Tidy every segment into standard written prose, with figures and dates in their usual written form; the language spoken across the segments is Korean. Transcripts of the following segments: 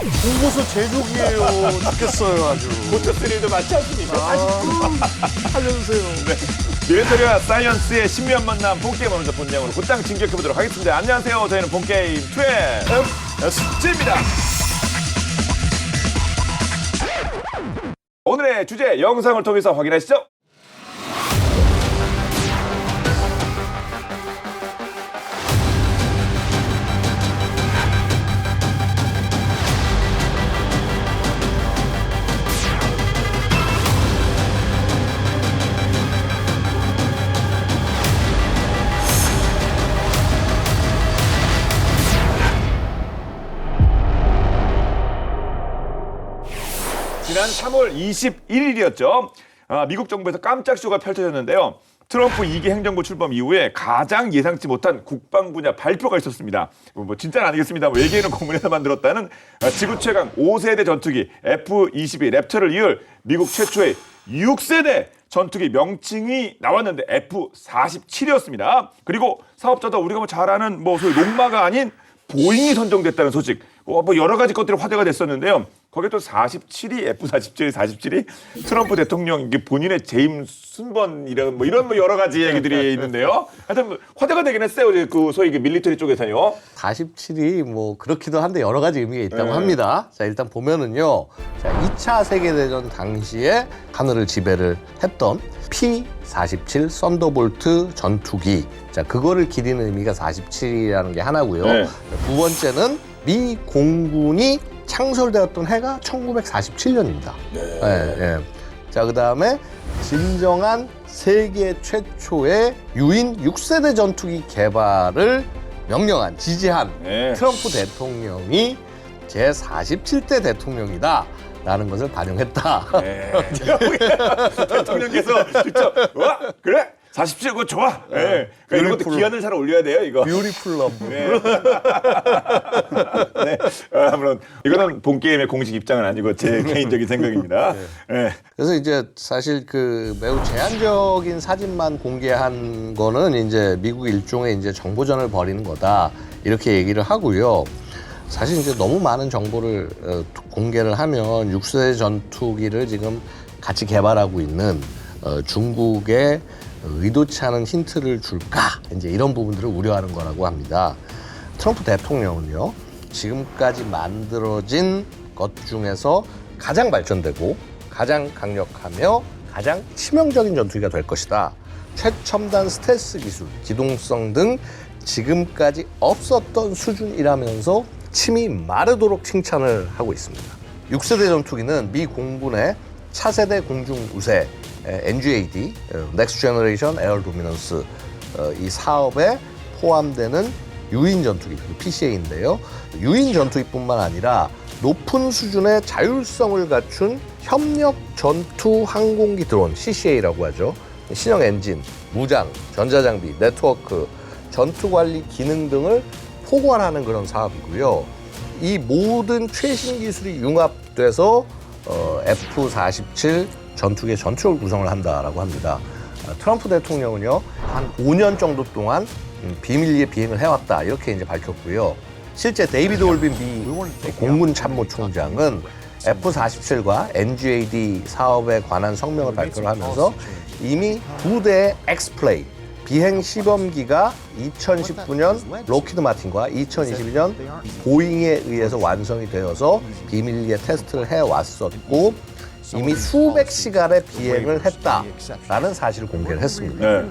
보고서 제족이에요. 죽겠어요 아주. 고쳤을 일도 많지 않습니까? 살려주세요. 미래터리와 사이언스의 신비한 만남 본게임 먼저 본장으로 곧장 진격해보도록 하겠습니다. 안녕하세요. 저희는 본게임 2MSG입니다. 오늘의 주제 영상을 통해서 확인하시죠. 지난 3월 21일이었죠. 미국 정부에서 깜짝 쇼가 펼쳐졌는데요. 트럼프 2기 행정부 출범 이후에 가장 예상치 못한 국방 분야 발표가 있었습니다. 뭐 진짜는 아니겠습니다. 외계인은 공군에서 만들었다는 지구 최강 5세대 전투기 F-22 랩터를 이을 미국 최초의 6세대 전투기 명칭이 나왔는데 F-47이었습니다. 그리고 사업자도 우리가 뭐 잘 아는 소위 농마가 아닌 보잉이 선정됐다는 소식. 뭐 여러 가지 것들이 화제가 됐었는데요. 거기에 또 47이 F-47이 47이 트럼프 대통령 이게 본인의 재임 순번이랑 이런 여러 가지 얘기들이 있는데요. 하여튼 화제가 되긴 했어요. 그 소위 밀리터리 쪽에서요. 47이 그렇기도 한데 여러 가지 의미가 있다고 합니다. 자, 일단 보면은요. 자, 2차 세계대전 당시에 하늘을 지배를 했던 P-47 썬더볼트 전투기. 자, 그거를 기리는 의미가 47이라는 게 하나고요. 네. 두 번째는 미 공군이 창설되었던 해가 1947년입니다. 네. 자, 그다음에 진정한 세계 최초의 유인 6세대 전투기 개발을 명령한, 지지한 네. 트럼프 대통령이 제47대 대통령이다. 라는 것을 반영했다. 네. 대통령께서 직접 와 그래 47 그거 좋아. 네. 그러니까 이런 것도 기한을 잘 올려야 돼요 이거. 뷰티풀 러브. 네. 네. 물론 이거는 본 게임의 공식 입장은 아니고 제 개인적인 생각입니다. 네. 그래서 이제 사실 매우 제한적인 사진만 공개한 거는 이제 미국 일종의 이제 정보전을 벌이는 거다 이렇게 얘기를 하고요. 사실 이제 너무 많은 정보를 공개를 하면 6세대 전투기를 지금 같이 개발하고 있는 중국에 의도치 않은 힌트를 줄까 이제 이런 부분들을 우려하는 거라고 합니다. 트럼프 대통령은요 지금까지 만들어진 것 중에서 가장 발전되고 가장 강력하며 가장 치명적인 전투기가 될 것이다. 최첨단 스텔스 기술, 기동성 등 지금까지 없었던 수준이라면서 침이 마르도록 칭찬을 하고 있습니다. 6세대 전투기는 미 공군의 차세대 공중 우세 NGAD, Next Generation Air Dominance 이 사업에 포함되는 유인 전투기, PCA인데요. 유인 전투기뿐만 아니라 높은 수준의 자율성을 갖춘 협력 전투 항공기 드론, CCA라고 하죠. 신형 엔진, 무장, 전자장비, 네트워크, 전투관리 기능 등을 포괄하는 그런 사업이고요. 이 모든 최신 기술이 융합돼서 F-47 전투기의 전투력을 구성을 한다라고 합니다. 트럼프 대통령은요 한 5년 정도 동안 비밀리에 비행을 해왔다 이렇게 이제 밝혔고요. 실제 데이비드 올빈 미 공군 참모총장은 F-47과 NGAD 사업에 관한 성명을 발표를 하면서 이미 2대의 엑스플레이 비행 시범기가 2019년 로키드 마틴과 2022년 보잉에 의해서 완성이 되어서 비밀리에 테스트를 해왔었고 이미 수백 시간의 비행을 했다라는 사실을 공개를 했습니다. 네.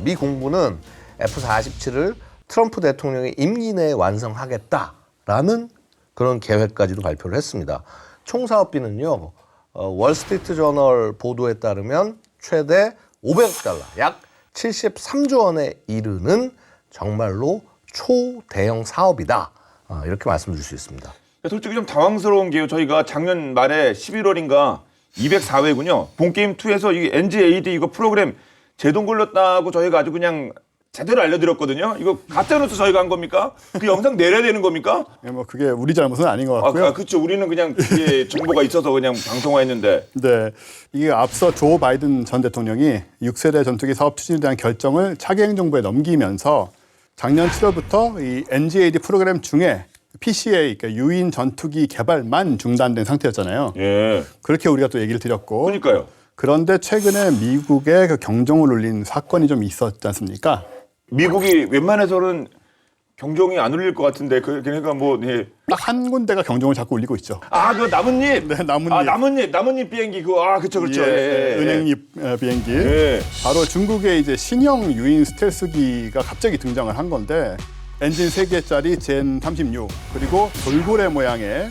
미 공군은 F-47을 트럼프 대통령의 임기 내에 완성하겠다라는 그런 계획까지도 발표를 했습니다. 총 사업비는요, 월스트리트 저널 보도에 따르면 최대 500억 달러, 약 73조 원에 이르는 정말로 초대형 사업이다. 이렇게 말씀드릴 수 있습니다. 솔직히 좀 당황스러운 게요. 저희가 작년 말에 11월인가 204회군요. 본게임2에서 이 NGAD 이거 프로그램 제동 걸렸다고 저희가 아주 그냥 제대로 알려드렸거든요. 이거 가짜뉴스 저희가 한 겁니까? 그 영상 내려야 되는 겁니까? 뭐 그게 우리 잘못은 아닌 것 같고요. 그렇죠. 우리는 그냥 그게 정보가 있어서 그냥 방송화했는데. 네, 이게 앞서 조 바이든 전 대통령이 6세대 전투기 사업 추진에 대한 결정을 차기 행정부에 넘기면서 작년 7월부터 이 NGAD 프로그램 중에 PCA, 그러니까 유인 전투기 개발만 중단된 상태였잖아요. 예. 그렇게 우리가 또 얘기를 드렸고. 그러니까요. 그런데 최근에 미국의 그 경종을 울린 사건이 좀 있었지 않습니까? 미국이 웬만해서는 경종이 안 울릴 것 같은데 그러니까 뭐 예. 딱 한 군데가 경종을 자꾸 울리고 있죠. 아, 그 나뭇잎. 네, 나뭇잎. 아, 나뭇잎 비행기 그거 그렇죠. 예, 은행잎 비행기. 예. 바로 중국의 이제 신형 유인 스텔스기가 갑자기 등장을 한 건데 엔진 3개짜리 젠 36 그리고 돌고래 모양의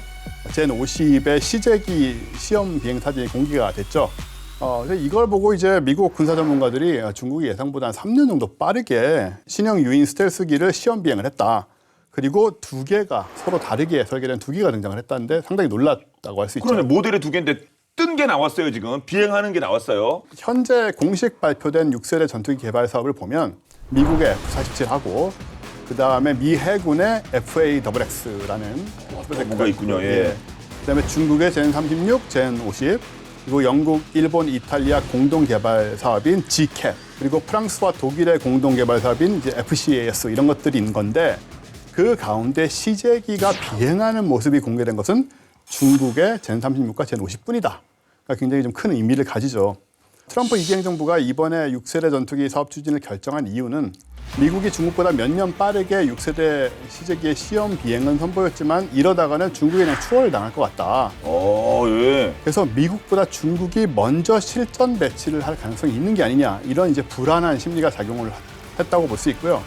젠 50의 시제기 시험 비행 사진이 공개가 됐죠. 그래서 이걸 보고 이제 미국 군사 전문가들이 중국이 예상보다 한 3년 정도 빠르게 신형 유인 스텔스기를 시험 비행을 했다. 그리고 2개가 서로 다르게 설계된 2기가 등장을 했다는데 상당히 놀랐다고 할 수 있죠. 그러네. 모델이 2개인데 뜬 게 나왔어요, 지금. 비행하는 게 나왔어요. 현재 공식 발표된 6세대 전투기 개발 사업을 보면 미국의 F-47하고 그다음에 미 해군의 FAXX라는 뭐가 있군요. 예. 그다음에 중국의 젠 36, 젠 50, 그리고 영국, 일본, 이탈리아 공동 개발 사업인 GCAP, 그리고 프랑스와 독일의 공동 개발 사업인 이제 FCAS 이런 것들이 있는 건데 그 가운데 시제기가 비행하는 모습이 공개된 것은 중국의 젠 36과 젠 50뿐이다. 그러니까 굉장히 좀 큰 의미를 가지죠. 트럼프 2기 행정부가 이번에 6세대 전투기 사업 추진을 결정한 이유는 미국이 중국보다 몇 년 빠르게 6세대 시제기의 시험 비행은 선보였지만 이러다가는 중국에 그냥 추월을 당할 것 같다. 예. 그래서 미국보다 중국이 먼저 실전 배치를 할 가능성이 있는 게 아니냐 이런 이제 불안한 심리가 작용을 했다고 볼 수 있고요.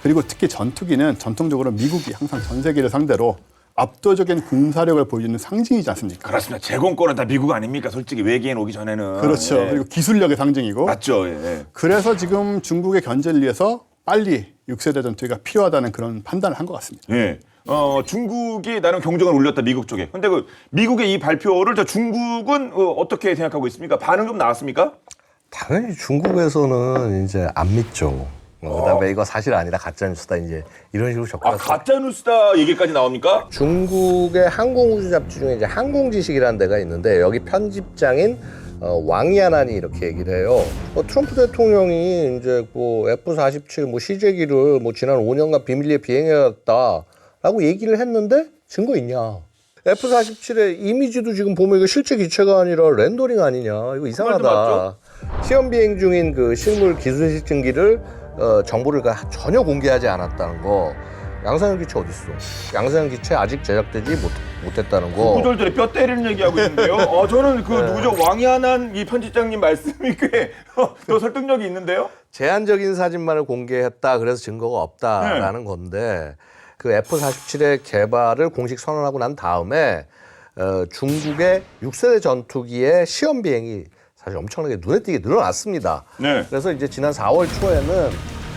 그리고 특히 전투기는 전통적으로 미국이 항상 전 세계를 상대로 압도적인 군사력을 보여주는 상징이지 않습니까? 그렇습니다. 제공권은 다 미국 아닙니까? 솔직히 외계인 오기 전에는. 그렇죠. 예. 그리고 기술력의 상징이고. 맞죠. 예. 그래서 지금 중국의 견제를 위해서 빨리 6세대 전투기가 필요하다는 그런 판단을 한 것 같습니다. 예. 중국이 나름 경종을 울렸다, 미국 쪽에. 근데 그 미국의 이 발표를 중국은 어떻게 생각하고 있습니까? 반응 좀 나왔습니까? 당연히 중국에서는 이제 안 믿죠. 그다음에 이거 사실 아니라 가짜 뉴스다 이제 이런 식으로 접근해서 가짜 뉴스다 얘기까지 나옵니까? 중국의 항공우주 잡지 중에 이제 항공지식이라는 데가 있는데 여기 편집장인 왕야난이 이렇게 얘기를 해요. 트럼프 대통령이 이제 뭐 F-47 뭐 시제기를 뭐 지난 5년간 비밀리에 비행해왔다라고 얘기를 했는데 증거 있냐? F-47의 이미지도 지금 보면 이거 실제 기체가 아니라 렌더링 아니냐? 이거 이상하다. 시험 비행 중인 그 실물 기술 측정기를 정보를 전혀 공개하지 않았다는 거. 양산형 기체 어디 있어? 양산형 기체 아직 제작되지 못했다는 거. 구절들에 뼈 때리는 얘기하고 있는데요. 저는 그 누구죠? 왕야난 이 편집장님 말씀이 꽤 더 설득력이 있는데요. 제한적인 사진만을 공개했다. 그래서 증거가 없다라는 건데 그 F-47의 개발을 공식 선언하고 난 다음에 중국의 6세대 전투기의 시험 비행이 사실 엄청나게 눈에 띄게 늘어났습니다. 네. 그래서 이제 지난 4월 초에는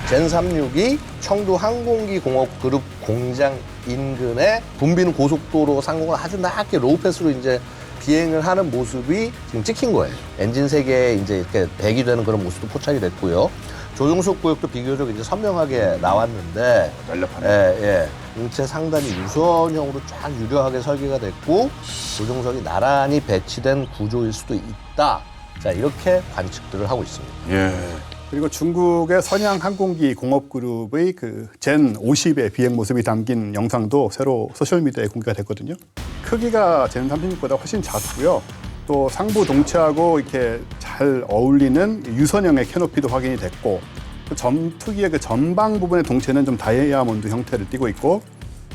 젠 36이 청두 항공기 공업 그룹 공장 인근의 붐비는 고속도로 상공을 아주 낮게 로우 패스로 이제 비행을 하는 모습이 지금 찍힌 거예요. 엔진 3개에 이제 이렇게 배기 되는 그런 모습도 포착이 됐고요. 조종석 구역도 비교적 이제 선명하게 나왔는데, 날렵하네. 예. 인체 상단이 유선형으로 쫙 유려하게 설계가 됐고 조종석이 나란히 배치된 구조일 수도 있다. 자, 이렇게 관측들을 하고 있습니다. 예. 그리고 중국의 선양 항공기 공업그룹의 그 젠 50의 비행 모습이 담긴 영상도 새로 소셜미디어에 공개가 됐거든요. 크기가 젠 36보다 훨씬 작고요. 또 상부 동체하고 이렇게 잘 어울리는 유선형의 캐노피도 확인이 됐고, 또 전투기의 그 전방 부분의 동체는 좀 다이아몬드 형태를 띠고 있고,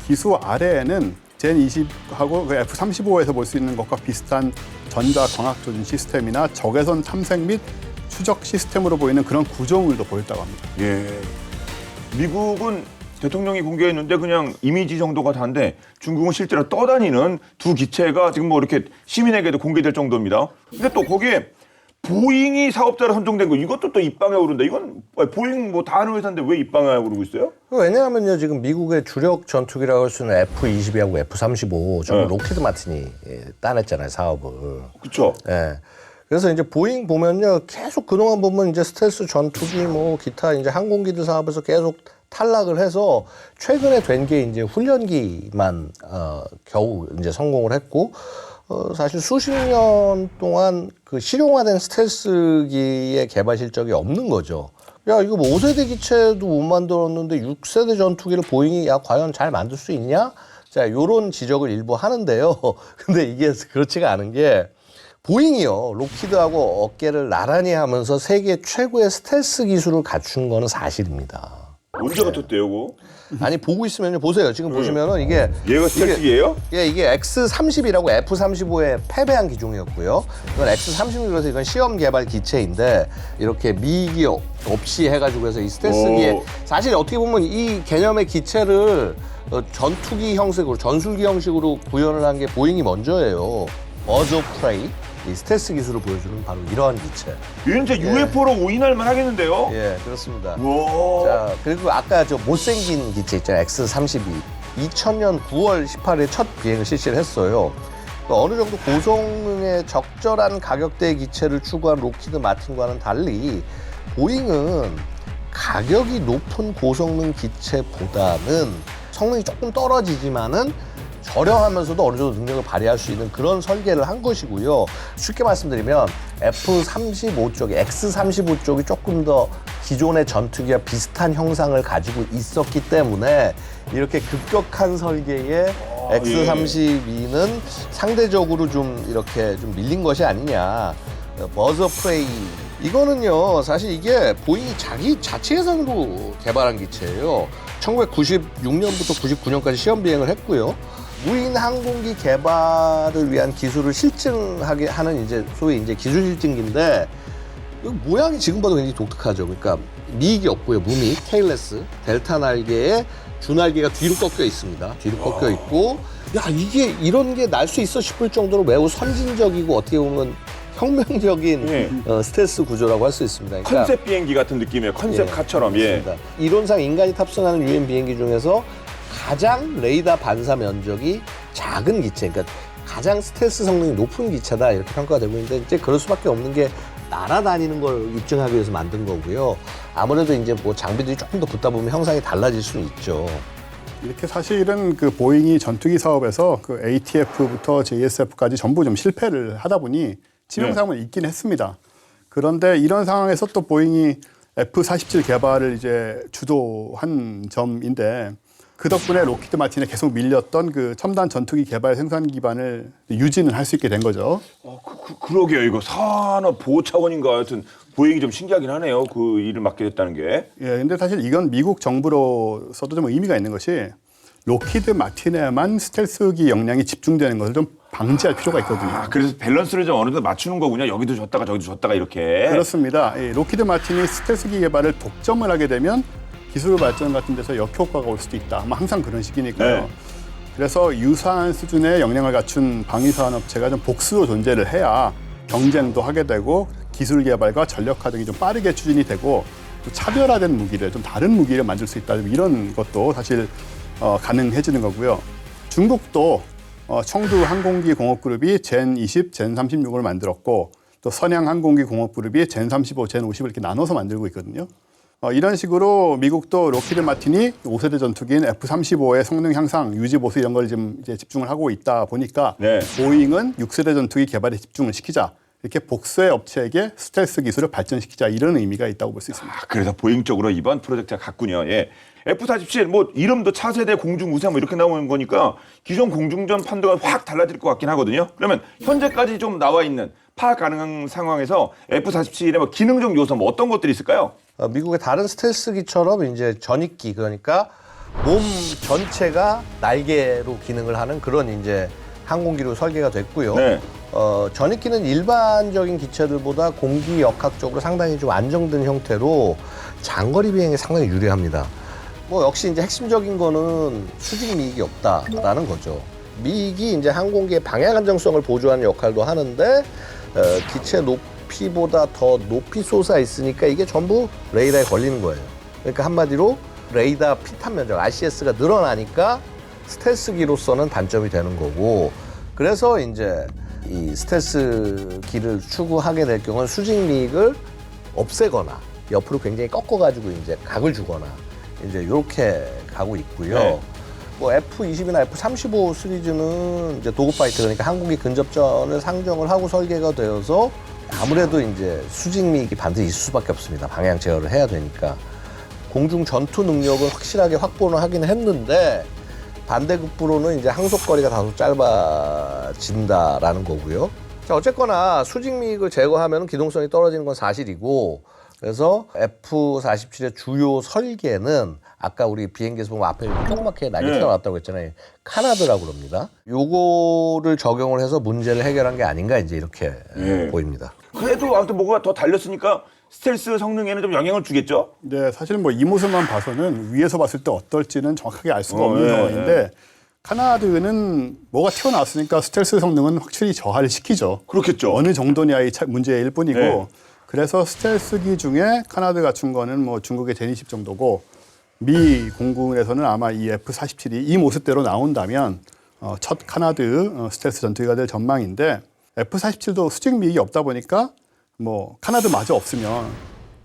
기수 아래에는 젠 20하고 그 F-35에서 볼 수 있는 것과 비슷한 전자 광학 조준 시스템이나 적외선 탐색 및 추적 시스템으로 보이는 그런 구조물도 보였다고 합니다. 예. 미국은 대통령이 공개했는데 그냥 이미지 정도가 다인데 중국은 실제로 떠다니는 두 기체가 지금 뭐 이렇게 시민에게도 공개될 정도입니다. 근데 또 거기에 보잉이 사업자로 선정된 거 이것도 또 입방에 오른다. 이건 보잉 뭐 다 아는 회사인데 왜 입방에 오르고 있어요? 왜냐하면요, 지금 미국의 주력 전투기라고 할 수 있는 F-22하고 F-35 전부 로키드 마틴이 따냈잖아요, 사업을. 그렇죠. 예. 그래서 이제 보잉 보면요, 계속 그동안 보면 이제 스텔스 전투기 뭐 기타 이제 항공기들 사업에서 계속 탈락을 해서 최근에 된 게 이제 훈련기만 겨우 이제 성공을 했고, 사실 수십 년 동안 그 실용화된 스텔스기의 개발 실적이 없는 거죠. 야, 이거 뭐 5세대 기체도 못 만들었는데 6세대 전투기를 보잉이 과연 잘 만들 수 있냐? 자, 요런 지적을 일부 하는데요. 근데 이게 그렇지가 않은 게 보잉이요. 록히드하고 어깨를 나란히 하면서 세계 최고의 스텔스 기술을 갖춘 거는 사실입니다. 언제 같았대요, 그거? 아니 보고 있으면요. 보세요. 지금 보시면은 이게 얘가 스텔스기예요? 예, 이게 X30이라고 F35에 패배한 기종이었고요. 이건 X36이라서 이건 시험 개발 기체인데 이렇게 미익이 없이 해가지고 해서 이 스텔스기에 사실 어떻게 보면 이 개념의 기체를 전투기 형식으로 전술기 형식으로 구현을 한 게 보잉이 먼저예요. 버즈 오브 프레이, 이 스텔스 기술을 보여주는 바로 이러한 기체. 이제 UFO로 오인할만 하겠는데요? 예, 그렇습니다. 와. 자, 그리고 아까 저 못생긴 기체 있잖아요. X32. 2000년 9월 18일 첫 비행을 실시를 했어요. 어느 정도 고성능의 적절한 가격대의 기체를 추구한 록히드 마틴과는 달리 보잉은 가격이 높은 고성능 기체보다는 성능이 조금 떨어지지만은 저렴하면서도 어느 정도 능력을 발휘할 수 있는 그런 설계를 한 것이고요. 쉽게 말씀드리면 F-35 쪽이, X-35 쪽이 조금 더 기존의 전투기와 비슷한 형상을 가지고 있었기 때문에 이렇게 급격한 설계의 X-32는 상대적으로 좀 이렇게 좀 밀린 것이 아니냐. 버즈 프레이. 이거는요, 사실 이게 보잉이 자기 자체 예산으로 개발한 기체예요. 1996년부터 99년까지 시험 비행을 했고요. 무인 항공기 개발을 위한 기술을 실증하게 하는 이제 소위 이제 기술 실증기인데 이 모양이 지금 봐도 굉장히 독특하죠. 그러니까 미익이 없고요. 무믹, 테일레스, 델타 날개에 주날개가 뒤로 꺾여 있습니다. 뒤로 꺾여 있고 야 이게 이런 게 날 수 있어 싶을 정도로 매우 선진적이고 어떻게 보면 혁명적인 스텔스 구조라고 할 수 있습니다. 그러니까 컨셉 비행기 같은 느낌이에요. 컨셉 카처럼. 예. 이론상 인간이 탑승하는 유엔 비행기 중에서 가장 레이더 반사 면적이 작은 기체, 그러니까 가장 스텔스 성능이 높은 기체다 이렇게 평가가 되고 있는데 이제 그럴 수밖에 없는 게 날아다니는 걸 입증하기 위해서 만든 거고요. 아무래도 이제 뭐 장비들이 조금 더 붙다 보면 형상이 달라질 수는 있죠. 이렇게 사실은 그 보잉이 전투기 사업에서 그 ATF부터 JSF까지 전부 좀 실패를 하다 보니 치명상은 있긴 했습니다. 그런데 이런 상황에서 또 보잉이 F-47 개발을 이제 주도한 점인데 그 덕분에 록히드 마틴에 계속 밀렸던 그 첨단 전투기 개발 생산 기반을 유지는 할 수 있게 된 거죠. 그러게요. 이거 산업 보호 차원인가 하여튼 보잉이 좀 신기하긴 하네요. 그 일을 맡게 됐다는 게. 예, 근데 사실 이건 미국 정부로서도 좀 의미가 있는 것이 록히드 마틴에만 스텔스기 역량이 집중되는 것을 좀 방지할 필요가 있거든요. 그래서 밸런스를 좀 어느 정도 맞추는 거군요. 여기도 줬다가 저기도 줬다가 이렇게. 그렇습니다. 이 록히드 마틴이 스텔스기 개발을 독점을 하게 되면 기술 발전 같은 데서 역효과가 올 수도 있다. 항상 그런 식이니까요. 네. 그래서 유사한 수준의 역량을 갖춘 방위산업체가 좀 복수로 존재를 해야 경쟁도 하게 되고 기술 개발과 전력화 등이 좀 빠르게 추진이 되고 또 차별화된 무기를 좀 다른 무기를 만들 수 있다. 이런 것도 사실 가능해지는 거고요. 중국도 청두 항공기 공업그룹이 젠 20, 젠 36을 만들었고 또 선양 항공기 공업그룹이 젠 35, 젠 50을 이렇게 나눠서 만들고 있거든요. 이런 식으로 미국도 록히드 마틴이 5세대 전투기인 F-35의 성능 향상, 유지 보수 이런 걸 좀 이제 집중을 하고 있다 보니까 네. 보잉은 6세대 전투기 개발에 집중을 시키자. 이렇게 복수의 업체에게 스텔스 기술을 발전시키자 이런 의미가 있다고 볼 수 있습니다. 그래서 보잉 쪽으로 이번 프로젝트가 갔군요. 예. F-47 뭐 이름도 차세대 공중 우세 뭐 이렇게 나오는 거니까 기존 공중전 판도가 확 달라질 것 같긴 하거든요. 그러면 현재까지 좀 나와 있는 파악 가능한 상황에서 F-47의 뭐 기능적 요소 뭐 어떤 것들이 있을까요? 미국의 다른 스텔스기처럼 이제 전익기 그러니까 몸 전체가 날개로 기능을 하는 그런 이제 항공기로 설계가 됐고요. 네. 전익기는 일반적인 기체들보다 공기 역학적으로 상당히 좀 안정된 형태로 장거리 비행에 상당히 유리합니다. 뭐 역시 이제 핵심적인 거는 수직 미익이 없다라는 거죠. 미익이 이제 항공기의 방향 안정성을 보조하는 역할도 하는데 기체 높이보다 더 높이 솟아 있으니까 이게 전부 레이더에 걸리는 거예요. 그러니까 한마디로 레이더 피탄 면적 RCS가 늘어나니까 스텔스기로서는 단점이 되는 거고 그래서 이제 이 스텔스기를 추구하게 될 경우는 수직 미익을 없애거나 옆으로 굉장히 꺾어가지고 이제 각을 주거나 이제 이렇게 가고 있고요. 네. 뭐 F-20이나 F-35 시리즈는 이제 도그파이터 그러니까 항공기 근접전을 상정을 하고 설계가 되어서 아무래도 이제 수직 미익이 반드시 있을 수밖에 없습니다. 방향 제어를 해야 되니까 공중 전투 능력을 확실하게 확보는 하긴 했는데 반대급부로는 이제 항속거리가 다소 짧아진다라는 거고요. 자, 어쨌거나 수직미익을 제거하면 기동성이 떨어지는 건 사실이고, 그래서 F-47의 주요 설계는 아까 우리 비행기에서 보면 앞에 조그맣게 날개 튀어나왔다고 했잖아요. 카나드라고 그럽니다. 요거를 적용을 해서 문제를 해결한 게 아닌가 이제 이렇게 보입니다. 그래도 아무튼 뭐가 더 달렸으니까 스텔스 성능에는 좀 영향을 주겠죠? 네, 사실 뭐 이 모습만 봐서는 위에서 봤을 때 어떨지는 정확하게 알 수가 없는 상황인데 카나드는 뭐가 튀어나왔으니까 스텔스 성능은 확실히 저하를 시키죠. 그렇겠죠. 어느 정도냐의 문제일 뿐이고 네. 그래서 스텔스기 중에 카나드 갖춘 거는 뭐 중국의 제니십 정도고 미 공군에서는 아마 이 F-47이 이 모습대로 나온다면 첫 카나드 스텔스 전투기가 될 전망인데 F-47도 수직 미익이 없다 보니까 뭐 카나드마저 없으면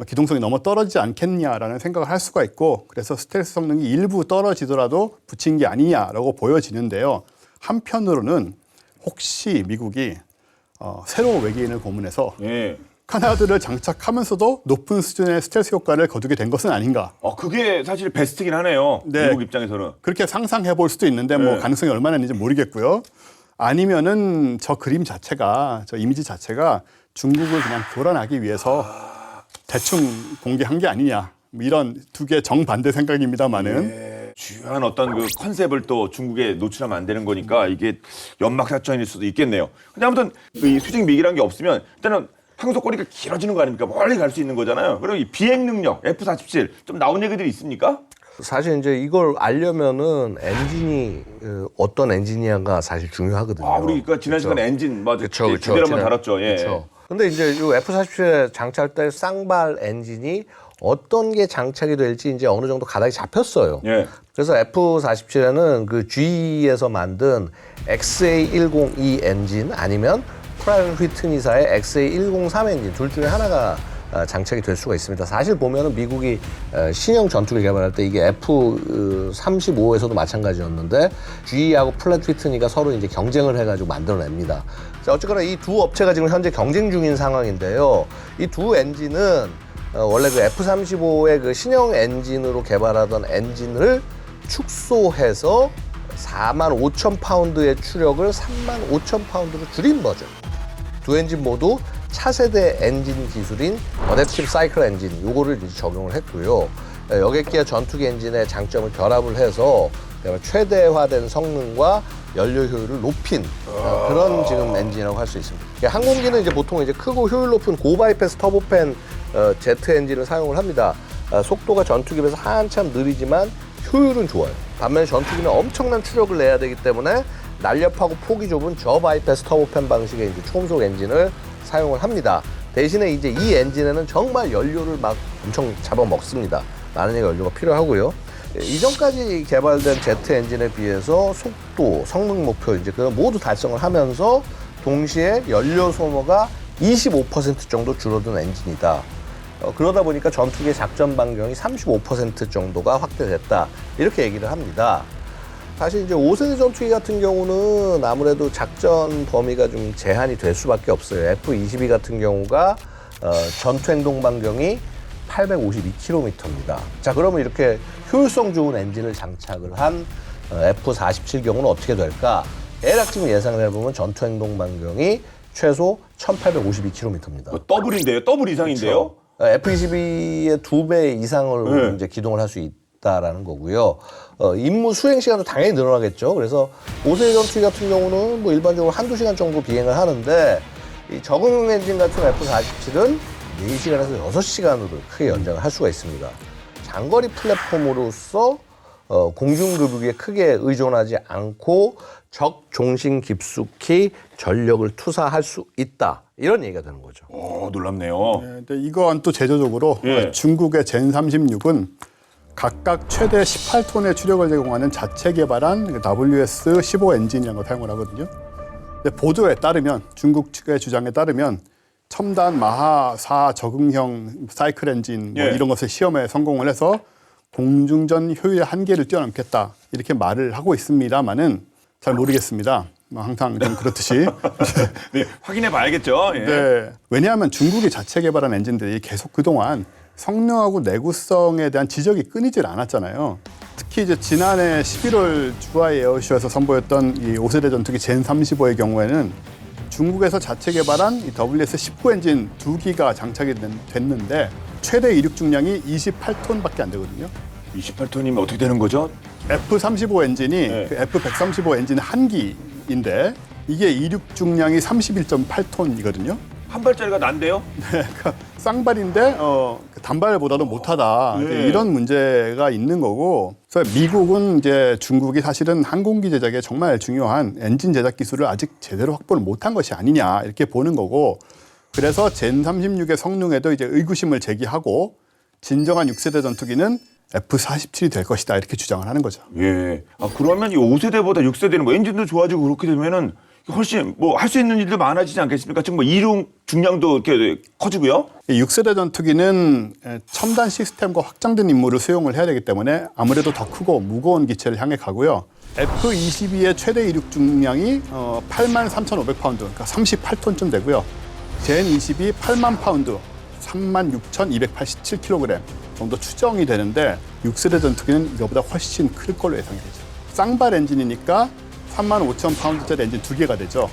기동성이 너무 떨어지지 않겠냐라는 생각을 할 수가 있고 그래서 스텔스 성능이 일부 떨어지더라도 붙인 게 아니냐라고 보여지는데요. 한편으로는 혹시 미국이 새로 외계인을 고문해서 예. 카나드를 장착하면서도 높은 수준의 스텔스 효과를 거두게 된 것은 아닌가. 그게 사실 베스트긴 하네요. 네. 미국 입장에서는. 그렇게 상상해 볼 수도 있는데 뭐 가능성이 얼마나 있는지 모르겠고요. 아니면은 저 그림 자체가 저 이미지 자체가 중국을 그냥 교란하기 위해서 대충 공개한 게 아니냐. 뭐 이런 두 개 정반대 생각입니다만은 주요한 어떤 그 컨셉을 또 중국에 노출하면 안 되는 거니까 이게 연막사건일 수도 있겠네요. 근데 아무튼 이 수직 미기란 게 없으면 일단은 항속거리가 길어지는 거 아닙니까? 멀리 갈 수 있는 거잖아요. 그리고 이 비행 능력 F-47 좀 나온 얘기들이 있습니까? 사실 이제 이걸 알려면은 엔진이 어떤 엔진이냐가 사실 중요하거든요. 우리 그 지난 시간에 엔진 맞아. 그쵸. 제대로 한번 다뤘죠. 예. 그쵸. 근데 이제 이 F-47에 장착될 쌍발 엔진이 어떤 게 장착이 될지 이제 어느 정도 가닥이 잡혔어요. 예. 그래서 F-47에는 그 GE에서 만든 XA102 엔진 아니면 프라이빗 휘트니사의 XA103 엔진 둘 중에 하나가 장착이 될 수가 있습니다. 사실 보면은 미국이 신형 전투기 개발할 때 이게 F-35에서도 마찬가지였는데 GE하고 플랫 휘트니가 서로 이제 경쟁을 해가지고 만들어냅니다. 자, 어쨌거나 이 두 업체가 지금 현재 경쟁 중인 상황인데요. 이 두 엔진은 원래 그 F-35의 그 신형 엔진으로 개발하던 엔진을 축소해서 45,000파운드의 추력을 35,000파운드로 줄인 버전. 두 엔진 모두 차세대 엔진 기술인 어댑티브 사이클 엔진 요거를 이제 적용을 했고요. 여객기와 전투기 엔진의 장점을 결합을 해서 최대화된 성능과 연료 효율을 높인 그런 지금 엔진이라고 할 수 있습니다. 항공기는 이제 보통 이제 크고 효율 높은 고바이패스 터보팬 제트 엔진을 사용을 합니다. 속도가 전투기에 비해서 한참 느리지만 효율은 좋아요. 반면에 전투기는 엄청난 추력을 내야 되기 때문에 날렵하고 폭이 좁은 저바이패스 터보팬 방식의 이제 초음속 엔진을 사용을 합니다. 대신에 이제 이 엔진에는 정말 연료를 막 엄청 잡아먹습니다. 많은 연료가 필요하고요. 이전까지 개발된 제트 엔진에 비해서 속도, 성능 목표 이제 그걸 모두 달성을 하면서 동시에 연료 소모가 25% 정도 줄어든 엔진이다. 그러다 보니까 전투기의 작전 반경이 35% 정도가 확대됐다. 이렇게 얘기를 합니다. 사실 이제 5세대 전투기 같은 경우는 아무래도 작전 범위가 좀 제한이 될 수밖에 없어요. F-22 같은 경우가 전투 행동 반경이 852km입니다. 자, 그러면 이렇게 효율성 좋은 엔진을 장착을 한 F-47 경우는 어떻게 될까? 대략 지금 예상을 해보면 전투 행동 반경이 최소 1852km입니다. 더블인데요? 더블 이상인데요? F-22의 2배 이상을 이제 기동을 할 수 있다라는 거고요. 임무 수행 시간도 당연히 늘어나겠죠. 그래서 5세대 전투기 같은 경우는 뭐 일반적으로 한두 시간 정도 비행을 하는데 이 저공용 엔진 같은 F-47은 4시간에서 6시간으로 크게 연장을 할 수가 있습니다. 장거리 플랫폼으로서 공중급유기에 크게 의존하지 않고 적 종신 깊숙이 전력을 투사할 수 있다. 이런 얘기가 되는 거죠. 놀랍네요. 네, 근데 이건 또 제조적으로 중국의 젠36은 각각 최대 18톤의 추력을 제공하는 자체 개발한 WS-15 엔진이라는 걸 사용을 하거든요. 근데 보도에 따르면 중국 측의 주장에 따르면 첨단 마하 4 적응형 사이클 엔진 뭐 이런 것을 시험에 성공을 해서 공중전 효율의 한계를 뛰어넘겠다 이렇게 말을 하고 있습니다만은 잘 모르겠습니다. 뭐 항상 좀 그렇듯이. 네, 확인해 봐야겠죠. 예. 네. 왜냐하면 중국이 자체 개발한 엔진들이 계속 그동안 성능하고 내구성에 대한 지적이 끊이질 않았잖아요. 특히 이제 지난해 11월 주하이 에어쇼에서 선보였던 이 5세대 전투기 젠 35의 경우에는 중국에서 자체 개발한 이 WS-19 엔진 2기가 장착이 됐는데 최대 이륙 중량이 28톤밖에 안 되거든요. 28톤이면 어떻게 되는 거죠? F-35 엔진이 네. 그 F-135 엔진 한 기인데 이게 이륙 중량이 31.8톤이거든요. 한 발짜리가 난데요? 그러니까 쌍발인데 단발보다도 못하다. 네. 이제 이런 문제가 있는 거고. 그래서 미국은 이제 중국이 사실은 항공기 제작에 정말 중요한 엔진 제작 기술을 아직 제대로 확보를 못한 것이 아니냐 이렇게 보는 거고. 그래서 젠 36의 성능에도 이제 의구심을 제기하고 진정한 6세대 전투기는 F-47이 될 것이다 이렇게 주장을 하는 거죠. 예. 그러면 이 5세대보다 6세대는 뭐 엔진도 좋아지고 그렇게 되면은 훨씬 뭐 할 수 있는 일도 많아지지 않겠습니까? 지금 뭐 이륙 중량도 이렇게 커지고요. 이 6세대 전투기는 첨단 시스템과 확장된 임무를 수용을 해야 되기 때문에 아무래도 더 크고 무거운 기체를 향해 가고요. F-22의 최대 이륙 중량이 83,500파운드, 그러니까 38톤쯤 되고요. 젠 22 8만 파운드, 36,287kg 정도 추정이 되는데 6세대 전투기는 이거보다 훨씬 클 걸로 예상이 되죠. 쌍발 엔진이니까 35,000파운드짜리 엔진 2개가 되죠.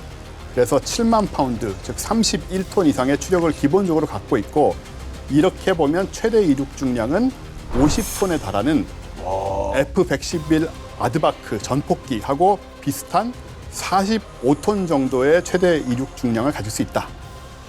그래서 7만 파운드, 즉 31톤 이상의 추력을 기본적으로 갖고 있고 이렇게 보면 최대 이륙 중량은 50톤에 달하는 F-111 아드바크 전폭기하고 비슷한 45톤 정도의 최대 이륙 중량을 가질 수 있다.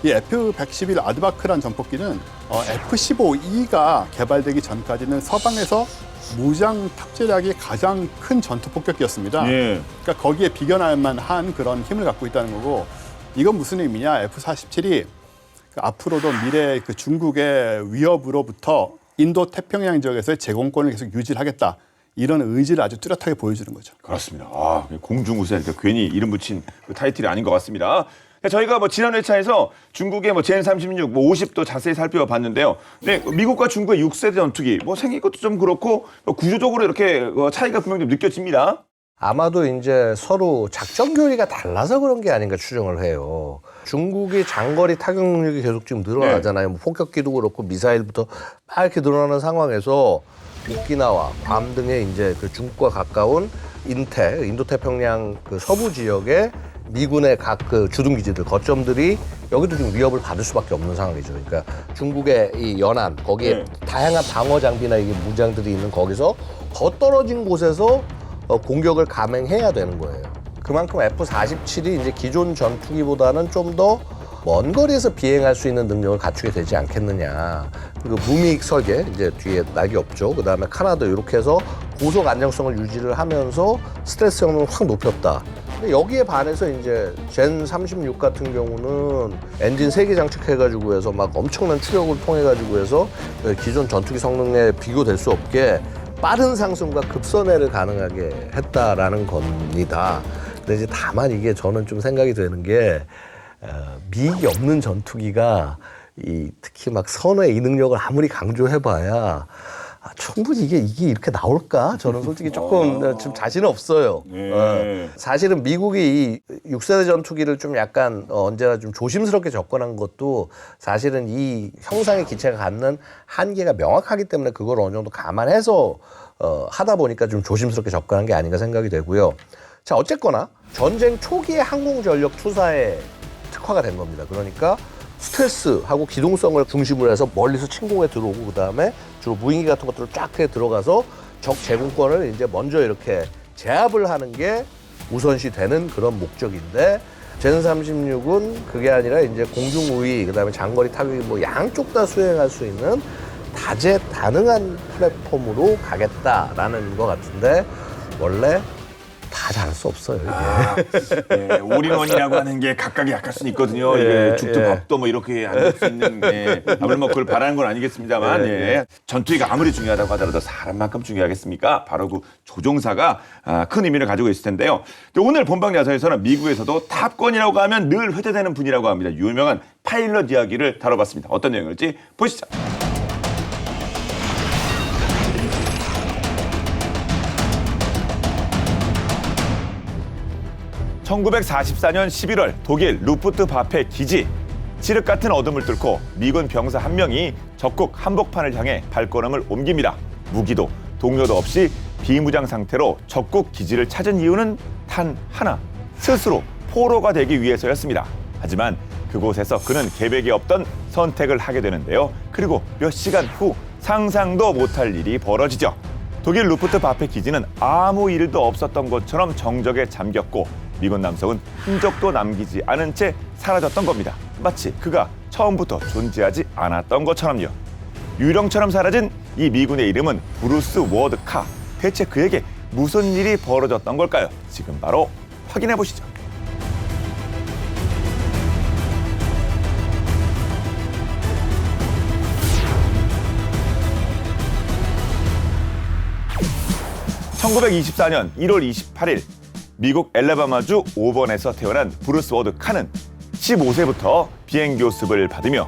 이 F-111 아드바크란 전폭기는 F-15E가 개발되기 전까지는 서방에서 무장 탑재력이 가장 큰 전투 폭격기였습니다. 예. 그러니까 거기에 비견할 만한 그런 힘을 갖고 있다는 거고 이건 무슨 의미냐? F-47이 앞으로도 미래 그 중국의 위협으로부터 인도 태평양 지역에서의 제공권을 계속 유지하겠다. 이런 의지를 아주 뚜렷하게 보여주는 거죠. 그렇습니다. 공중우세 그러니까 괜히 이름 붙인 그 타이틀이 아닌 것 같습니다. 저희가 뭐 지난 회차에서 중국의 뭐 젠 36, 뭐 50도 자세히 살펴봤는데요. 네, 미국과 중국의 6세대 전투기 뭐 생긴 것도 좀 그렇고 구조적으로 이렇게 차이가 분명히 좀 느껴집니다. 아마도 이제 서로 작전 교리가 달라서 그런 게 아닌가 추정을 해요. 중국이 장거리 타격 능력이 계속 지금 늘어나잖아요. 뭐 폭격기도 그렇고 미사일부터 막 이렇게 늘어나는 상황에서 오키나와 괌 등의 이제 그 중국과 가까운 인도 태평양 그 서부 지역에 미군의 각 그 주둔 기지들, 거점들이 여기도 지금 위협을 받을 수밖에 없는 상황이죠. 그러니까 중국의 이 연안 거기에 다양한 방어 장비나 이게 무장들이 있는 거기서 더 떨어진 곳에서 공격을 감행해야 되는 거예요. 그만큼 F-47이 이제 기존 전투기보다는 좀 더 먼 거리에서 비행할 수 있는 능력을 갖추게 되지 않겠느냐. 그 무미익 설계, 이제 뒤에 날개 없죠. 그 다음에 카나다 이렇게 해서 고속 안정성을 유지를 하면서 스트레스 성능을 확 높였다. 근데 여기에 반해서 이제 젠 36 같은 경우는 엔진 3개 장착해가지고 해서 막 엄청난 추력을 통해가지고 해서 기존 전투기 성능에 비교될 수 없게 빠른 상승과 급선회를 가능하게 했다라는 겁니다. 근데 이제 다만 이게 저는 좀 생각이 되는 게 미익이 없는 전투기가 특히 막 선회 이 능력을 아무리 강조해봐야 충분히 이게 이렇게 나올까? 저는 솔직히 조금 좀 자신은 없어요. 사실은 미국이 이 6세대 전투기를 좀 약간 언제나 좀 조심스럽게 접근한 것도 사실은 이 형상의 기체가 갖는 한계가 명확하기 때문에 그걸 어느 정도 감안해서 하다 보니까 좀 조심스럽게 접근한 게 아닌가 생각이 되고요. 자, 어쨌거나 전쟁 초기에 항공전력 투사에 특화가 된 겁니다. 그러니까 스트레스하고 기동성을 중심으로 해서 멀리서 침공에 들어오고 그다음에 주로 무인기 같은 것들을 쫙 해 들어가서 적 제공권을 이제 먼저 이렇게 제압을 하는 게 우선시 되는 그런 목적인데 젠 36은 그게 아니라 이제 공중 우위 그다음에 장거리 타격이 뭐 양쪽 다 수행할 수 있는 다재다능한 플랫폼으로 가겠다라는 것 같은데 원래 다 잘할 수 없어요. 이게. 올인원이라고 하는 게 각각의 약할 수는 있거든요. 죽도 밥도 뭐 이렇게 안 될 수 있는 아무리 뭐 그걸 바라는 건 아니겠습니다만 전투기가 아무리 중요하다고 하더라도 사람만큼 중요하겠습니까? 바로 그 조종사가 큰 의미를 가지고 있을 텐데요. 오늘 본방 야사에서는 미국에서도 탑건이라고 하면 늘 회자되는 분이라고 합니다. 유명한 파일럿 이야기를 다뤄봤습니다. 어떤 내용일지 보시죠. 1944년 11월 독일 루프트와페 기지. 칠흑 같은 어둠을 뚫고 미군 병사 한 명이 적국 한복판을 향해 발걸음을 옮깁니다. 무기도 동료도 없이 비무장 상태로 적국 기지를 찾은 이유는 단 하나, 스스로 포로가 되기 위해서였습니다. 하지만 그곳에서 그는 계획이 없던 선택을 하게 되는데요. 그리고 몇 시간 후 상상도 못할 일이 벌어지죠. 독일 루프트와페 기지는 아무 일도 없었던 것처럼 정적에 잠겼고 미군 남성은 흔적도 남기지 않은 채 사라졌던 겁니다. 마치 그가 처음부터 존재하지 않았던 것처럼요. 유령처럼 사라진 이 미군의 이름은 브루스 워드 카. 대체 그에게 무슨 일이 벌어졌던 걸까요? 지금 바로 확인해 보시죠. (1924년 1월 28일) 미국 엘라바마주 오번에서 태어난 브루스 워드 칸은 15세부터 비행 교습을 받으며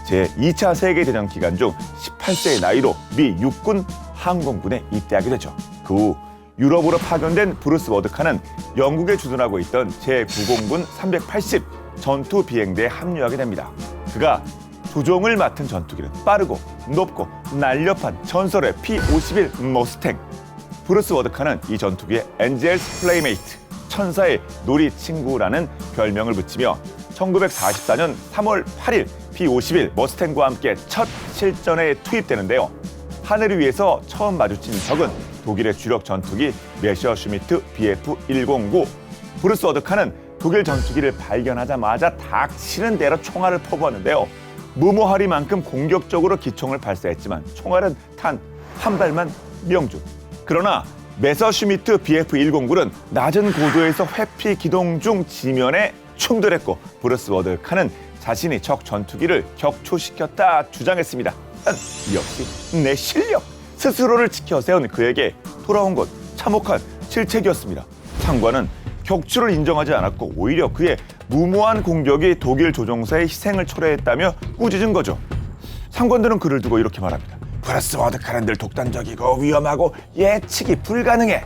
제2차 세계대전 기간 중 18세의 나이로 미 육군 항공군에 입대하게 되죠. 그 후 유럽으로 파견된 브루스 워드 칸은 영국에 주둔하고 있던 제9공군 380 전투 비행대에 합류하게 됩니다. 그가 조종을 맡은 전투기는 빠르고 높고 날렵한 전설의 P-51 머스탱. 브루스 워드 칸은 이 전투기에 엔젤스 플레이메이트, 천사의 놀이 친구라는 별명을 붙이며 1944년 3월 8일 P-51 머스탱과 함께 첫 실전에 투입되는데요. 하늘 위에서 처음 마주친 적은 독일의 주력 전투기 메셔슈미트 BF-109. 브루스 워드 칸은 독일 전투기를 발견하자마자 닥치는 대로 총알을 퍼부었는데요. 무모하리만큼 공격적으로 기총을 발사했지만 총알은 단 한 발만 명중. 그러나 메서슈미트 BF-109는 낮은 고도에서 회피 기동 중 지면에 충돌했고 브루스 워드 칸은 자신이 적 전투기를 격추시켰다 주장했습니다. 역시 내 실력! 스스로를 지켜 세운 그에게 돌아온 것 참혹한 실책이었습니다. 상관은 격추를 인정하지 않았고 오히려 그의 무모한 공격이 독일 조종사의 희생을 초래했다며 꾸짖은 거죠. 상관들은 그를 두고 이렇게 말합니다. 브루스 워드 칸은 늘 독단적이고 위험하고 예측이 불가능해.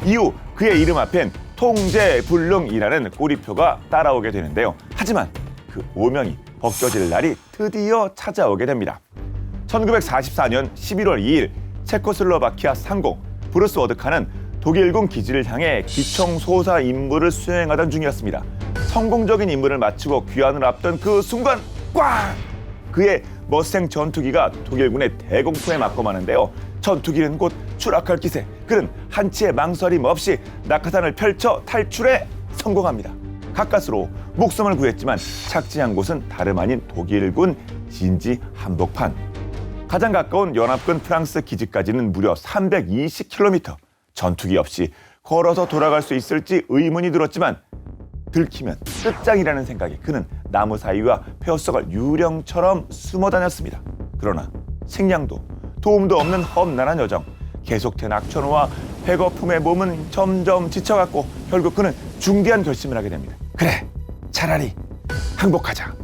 이후 그의 이름 앞엔 통제불능이라는 꼬리표가 따라오게 되는데요. 하지만 그 오명이 벗겨질 날이 드디어 찾아오게 됩니다. 1944년 11월 2일 체코슬로바키아 상공 브루스 워드 칸은 독일군 기지를 향해 기총 소사 임무를 수행하던 중이었습니다. 성공적인 임무를 마치고 귀환을 앞둔 그 순간 꽝! 그의 머스탱 전투기가 독일군의 대공포에 맞고 마는데요. 전투기는 곧 추락할 기세. 그는 한치의 망설임 없이 낙하산을 펼쳐 탈출에 성공합니다. 가까스로 목숨을 구했지만 착지한 곳은 다름 아닌 독일군 진지 한복판. 가장 가까운 연합군 프랑스 기지까지는 무려 320km. 전투기 없이 걸어서 돌아갈 수 있을지 의문이 들었지만 들키면 끝장이라는 생각에 그는 나무 사이와 폐허석을 유령처럼 숨어 다녔습니다. 그러나 식량도 도움도 없는 험난한 여정. 계속된 악천후와 배고픔에 몸은 점점 지쳐갔고 결국 그는 중대한 결심을 하게 됩니다. 그래, 차라리 항복하자.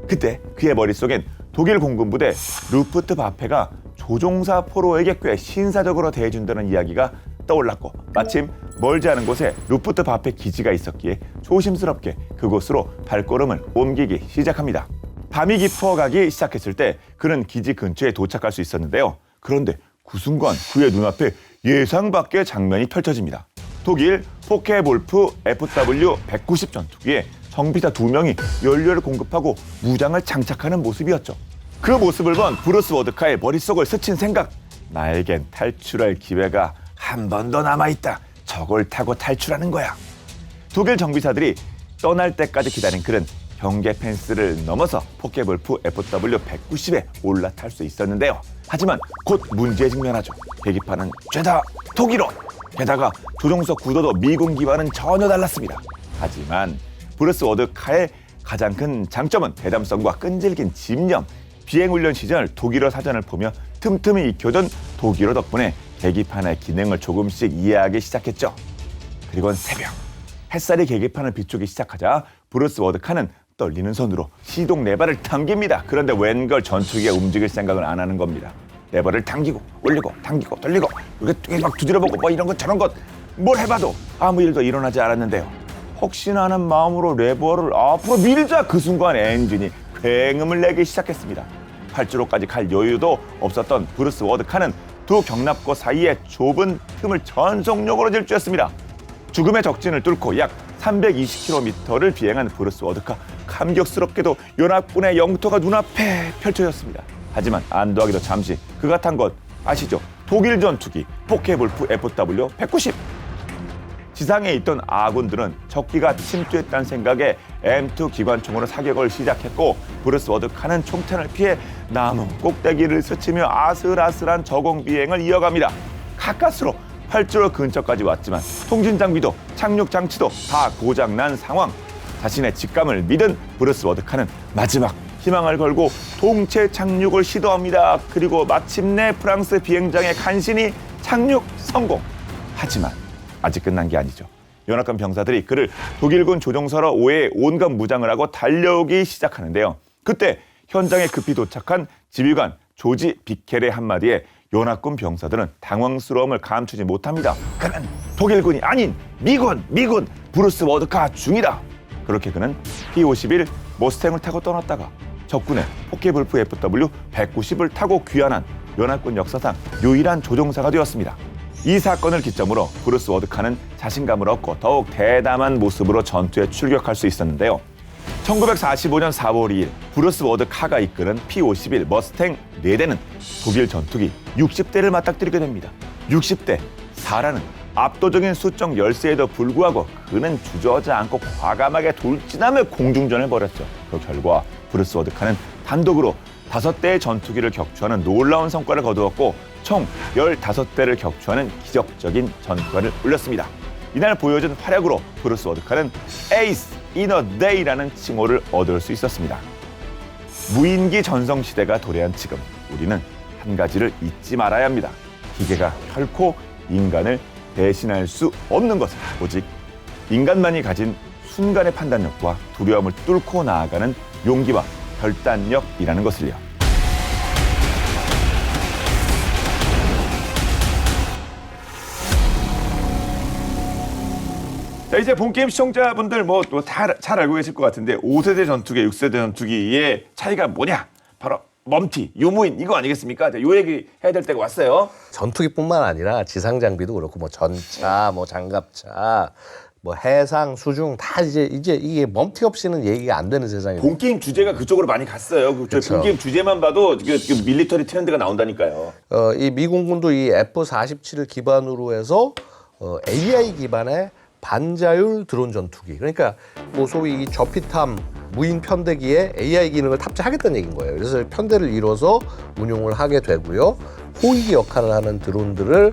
그때 그의 머릿속엔 독일 공군부대 루프트와페가 조종사 포로에게 꽤 신사적으로 대해준다는 이야기가 떠올랐고 마침 멀지 않은 곳에 루프트와페 기지가 있었기에 조심스럽게 그곳으로 발걸음을 옮기기 시작합니다. 밤이 깊어가기 시작했을 때 그는 기지 근처에 도착할 수 있었는데요. 그런데 그 순간 그의 눈앞에 예상 밖의 장면이 펼쳐집니다. 독일 포케볼프 FW-190 전투기에 정비사 2명이 연료를 공급하고 무장을 장착하는 모습이었죠. 그 모습을 본 브루스 워드 칸의 머릿속을 스친 생각. 나에겐 탈출할 기회가 한 번 더 남아있다. 저걸 타고 탈출하는 거야. 독일 정비사들이 떠날 때까지 기다린 그는 경계 펜스를 넘어서 포케볼프 FW-190에 올라탈 수 있었는데요. 하지만 곧 문제에 직면하죠. 계기판은 죄다 독일어. 게다가 조종석 구도도 미군기와는 전혀 달랐습니다. 하지만 브루스 워드 칸의 가장 큰 장점은 대담성과 끈질긴 집념. 비행훈련 시절 독일어 사전을 보며 틈틈이 익혀둔 독일어 덕분에 계기판의 기능을 조금씩 이해하기 시작했죠. 그리고는 새벽, 햇살이 계기판을 비추기 시작하자 브루스 워드 칸은 떨리는 손으로 시동 레버를 당깁니다. 그런데 웬걸 전투기가 움직일 생각을 안 하는 겁니다. 레버를 당기고 올리고 당기고 돌리고 이렇게 막 두드려보고 뭐 이런 것 저런 것 뭘 해봐도 아무 일도 일어나지 않았는데요. 혹시나 하는 마음으로 레버를 앞으로 밀자 그 순간 엔진이 굉음을 내기 시작했습니다. 활주로까지 갈 여유도 없었던 브루스 워드카는 두 경납고 사이의 좁은 틈을 전속력으로 질주했습니다. 죽음의 적진을 뚫고 약 320km를 비행한 브루스 워드카. 감격스럽게도 연합군의 영토가 눈앞에 펼쳐졌습니다. 하지만 안도하기도 잠시 그가 탄 것 아시죠? 독일 전투기 포케볼프 FW-190. 지상에 있던 아군들은 적기가 침투했다는 생각에 M2 기관총으로 사격을 시작했고 브루스 워드카는 총탄을 피해 나무 꼭대기를 스치며 아슬아슬한 저공 비행을 이어갑니다. 가까스로 활주로 근처까지 왔지만 통신 장비도 착륙 장치도 다 고장난 상황. 자신의 직감을 믿은 브루스 워드카는 마지막 희망을 걸고 동체 착륙을 시도합니다. 그리고 마침내 프랑스 비행장에 간신히 착륙 성공. 하지만 아직 끝난 게 아니죠. 연합군 병사들이 그를 독일군 조종사로 오해 온갖 무장을 하고 달려오기 시작하는데요. 그때 현장에 급히 도착한 지휘관 조지 비켈의 한마디에 연합군 병사들은 당황스러움을 감추지 못합니다. 그는 독일군이 아닌 미군 브루스 워드카 중이다. 그렇게 그는 P-51 머스탱을 타고 떠났다가 적군의 포케볼프 FW-190을 타고 귀환한 연합군 역사상 유일한 조종사가 되었습니다. 이 사건을 기점으로 브루스 워드카는 자신감을 얻고 더욱 대담한 모습으로 전투에 출격할 수 있었는데요. 1945년 4월 2일 브루스 워드카가 이끄는 P-51 머스탱 4대는 독일 전투기 60대를 맞닥뜨리게 됩니다. 60대 4라는 압도적인 수적 열세에도 불구하고 그는 주저하지 않고 과감하게 돌진하며 공중전을 벌였죠. 그 결과 브루스 워드카는 단독으로 5대의 전투기를 격추하는 놀라운 성과를 거두었고 총 15대를 격추하는 기적적인 전과를 올렸습니다. 이날 보여준 활약으로 브루스 워드카는 에이스 이너 데이라는 칭호를 얻을 수 있었습니다. 무인기 전성시대가 도래한 지금 우리는 한 가지를 잊지 말아야 합니다. 기계가 결코 인간을 대신할 수 없는 것은 오직 인간만이 가진 순간의 판단력과 두려움을 뚫고 나아가는 용기와 결단력이라는 것을요. 자, 이제 본게임 시청자분들 뭐 다 잘 알고 계실 것 같은데 5세대 전투기, 6세대 전투기의 차이가 뭐냐? 바로 멈티, 유무인 이거 아니겠습니까? 자, 요 얘기 해야 될 때가 왔어요. 전투기뿐만 아니라 지상 장비도 그렇고 뭐 전차, 뭐 장갑차, 뭐 해상, 수중 다 이제 이게 멈티 없이는 얘기가 안 되는 세상이에요. 본게임 주제가 그쪽으로 많이 갔어요. 그쵸. 본게임 주제만 봐도 그 밀리터리 트렌드가 나온다니까요. 이 미공군도 이 F-47을 기반으로 해서 AI 기반의 반자율 드론 전투기. 그러니까 뭐 소위 이 저피탐 무인 편대기에 AI 기능을 탑재하겠다는 얘기인 거예요. 그래서 편대를 이뤄서 운용을 하게 되고요. 호위기 역할을 하는 드론들을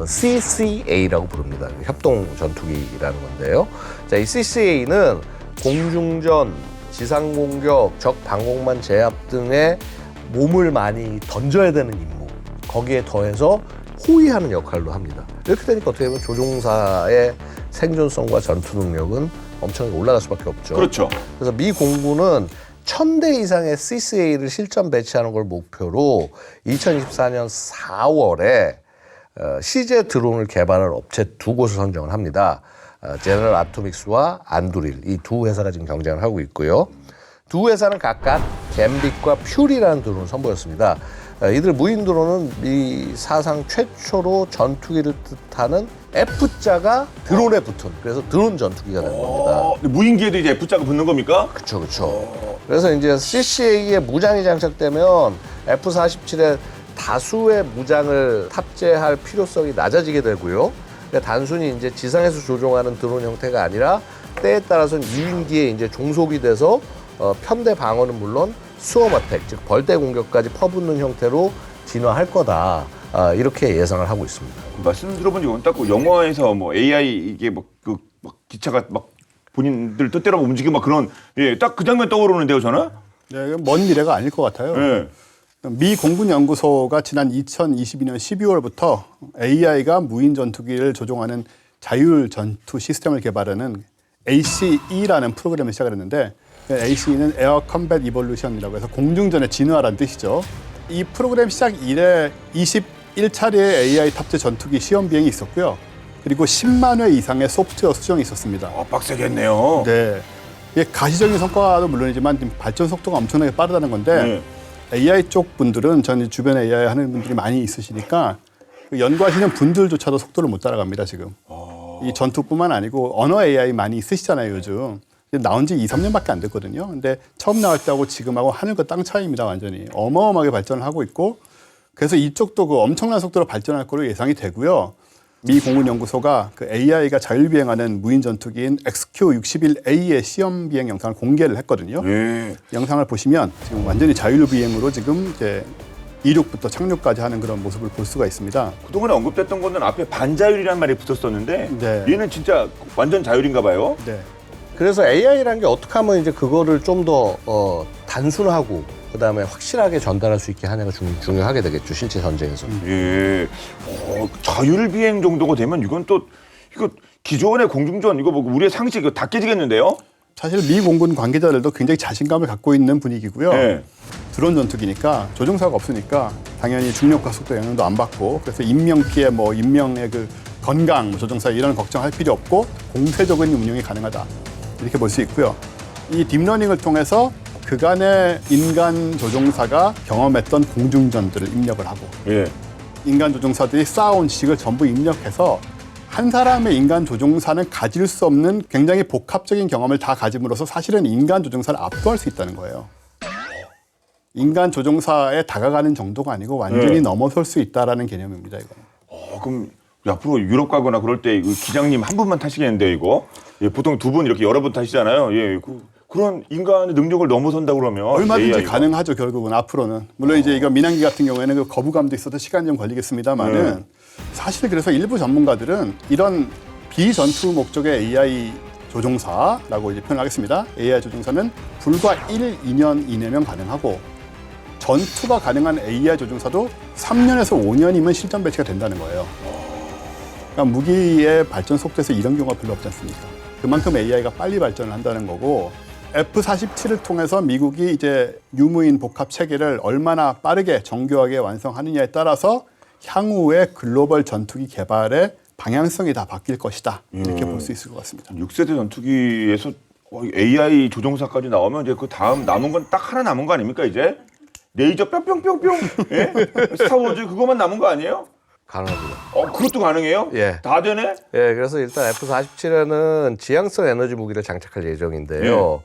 CCA라고 부릅니다. 협동 전투기라는 건데요. 자, 이 CCA는 공중전, 지상 공격, 적 방공만 제압 등의 몸을 많이 던져야 되는 임무. 거기에 더해서 호위하는 역할로 합니다. 이렇게 되니까 어떻게 보면 조종사의 생존성과 전투 능력은 엄청나게 올라갈 수밖에 없죠. 그렇죠. 그래서 미 공군은 1000대 이상의 CCA를 실전 배치하는 걸 목표로 2024년 4월에 시제 드론을 개발할 업체 2곳을 선정을 합니다. 제너럴 아토믹스와 안두릴 이 두 회사가 지금 경쟁을 하고 있고요. 두 회사는 각각 갬빗과 퓨리라는 드론을 선보였습니다. 이들 무인 드론은 미 사상 최초로 전투기를 뜻하는 F자가 드론에 붙은 그래서 드론 전투기가 된 겁니다. 무인기에도 이제 F자가 붙는 겁니까? 그렇죠. 그래서 이제 CCA에 무장이 장착되면 F-47에 다수의 무장을 탑재할 필요성이 낮아지게 되고요. 그러니까 단순히 이제 지상에서 조종하는 드론 형태가 아니라 때에 따라서는 유인기에 이제 종속이 돼서 편대 방어는 물론 스웜 어택, 즉 벌떼 공격까지 퍼붓는 형태로 진화할 거다. 이렇게 예상을 하고 있습니다. 말씀 들어본 적은 딱 영화에서 뭐 AI 이게 막 기차가 막 본인들 뜻대로 움직이고 막 그런 딱 그 장면 떠오르는데요, 저는. 네, 이건 먼 미래가 아닐 것 같아요. 네. 미 공군연구소가 지난 2022년 12월부터 AI가 무인 전투기를 조종하는 자율 전투 시스템을 개발하는 ACE라는 프로그램을 시작을 했는데 ACE는 에어 컴뱃 이볼루션이라고 해서 공중전의 진화라는 뜻이죠. 이 프로그램 시작 이래 21차례의 AI 탑재 전투기 시험 비행이 있었고요. 그리고 10만 회 이상의 소프트웨어 수정이 있었습니다. 빡세겠네요. 네. 이게 가시적인 성과도 물론이지만 발전 속도가 엄청나게 빠르다는 건데 AI 쪽 분들은 전 주변에 AI 하는 분들이 많이 있으시니까 그 연구하시는 분들조차도 속도를 못 따라갑니다, 지금. 이 전투뿐만 아니고 언어 AI 많이 쓰시잖아요, 요즘. 나온 지 2, 3년밖에 안 됐거든요. 근데 처음 나올 때하고 지금하고 하늘과 땅 차이입니다, 완전히. 어마어마하게 발전을 하고 있고 그래서 이쪽도 그 엄청난 속도로 발전할 거로 예상이 되고요. 미 공군연구소가 그 AI가 자율비행하는 무인 전투기인 XQ-61A의 시험 비행 영상을 공개를 했거든요. 영상을 보시면 지금 완전히 자율비행으로 지금 이제 이륙부터 착륙까지 하는 그런 모습을 볼 수가 있습니다. 그동안에 언급됐던 거는 앞에 반자율이라는 말이 붙었었는데 네. 얘는 진짜 완전 자율인가 봐요. 네. 그래서 AI라는 게 어떻게 하면 이제 그거를 좀 더 단순하고 그다음에 확실하게 전달할 수 있게 하냐가 중요하게 되겠죠, 실제 전쟁에서. 예. 자율비행 정도가 되면 이건 또 이거 기존의 공중전 이거 뭐 우리의 상식 이거 다 깨지겠는데요? 사실 미 공군 관계자들도 굉장히 자신감을 갖고 있는 분위기고요. 네. 드론 전투기니까 조종사가 없으니까 당연히 중력과 속도 영향도 안 받고 그래서 인명 피해, 뭐 인명의 그 건강, 뭐 조종사 이런 걱정할 필요 없고 공세적인 운용이 가능하다 이렇게 볼 수 있고요. 이 딥러닝을 통해서 그간의 인간 조종사가 경험했던 공중전들을 입력을 하고 예. 인간 조종사들이 쌓아온 지식을 전부 입력해서 한 사람의 인간 조종사는 가질 수 없는 굉장히 복합적인 경험을 다 가짐으로써 사실은 인간 조종사를 압도할 수 있다는 거예요. 인간 조종사에 다가가는 정도가 아니고 완전히 네. 넘어설 수 있다라는 개념입니다, 이거는. 그럼 앞으로 유럽 가거나 그럴 때 이거 기장님 한 분만 타시겠는데 이거? 예, 보통 두 분 이렇게 여러 분 타시잖아요. 예, 그런 인간의 능력을 넘어선다 그러면 얼마든지 AI가. 가능하죠, 결국은 앞으로는. 물론 이제 이거 민항기 같은 경우에는 그 거부감도 있어서 시간이 좀 걸리겠습니다만은 사실 그래서 일부 전문가들은 이런 비전투 목적의 AI 조종사라고 이제 표현하겠습니다. AI 조종사는 불과 1, 2년 이내면 가능하고 전투가 가능한 AI 조종사도 3년에서 5년이면 실전 배치가 된다는 거예요. 그러니까 무기의 발전 속도에서 이런 경우가 별로 없지 않습니까? 그만큼 AI가 빨리 발전을 한다는 거고 F-47을 통해서 미국이 이제 유무인 복합 체계를 얼마나 빠르게 정교하게 완성하느냐에 따라서 향후의 글로벌 전투기 개발의 방향성이 다 바뀔 것이다. 이렇게 볼 수 있을 것 같습니다. 6세대 전투기에서 AI 조종사까지 나오면 이제 그 다음 남은 건 딱 하나 남은 거 아닙니까 이제? 레이저 뿅뿅뿅뿅. 예? 스타워즈 그거만 남은 거 아니에요? 가능합니다. 그것도 가능해요? 예. 다 되네? 예, 그래서 일단 F-47에는 지향성 에너지 무기를 장착할 예정인데요.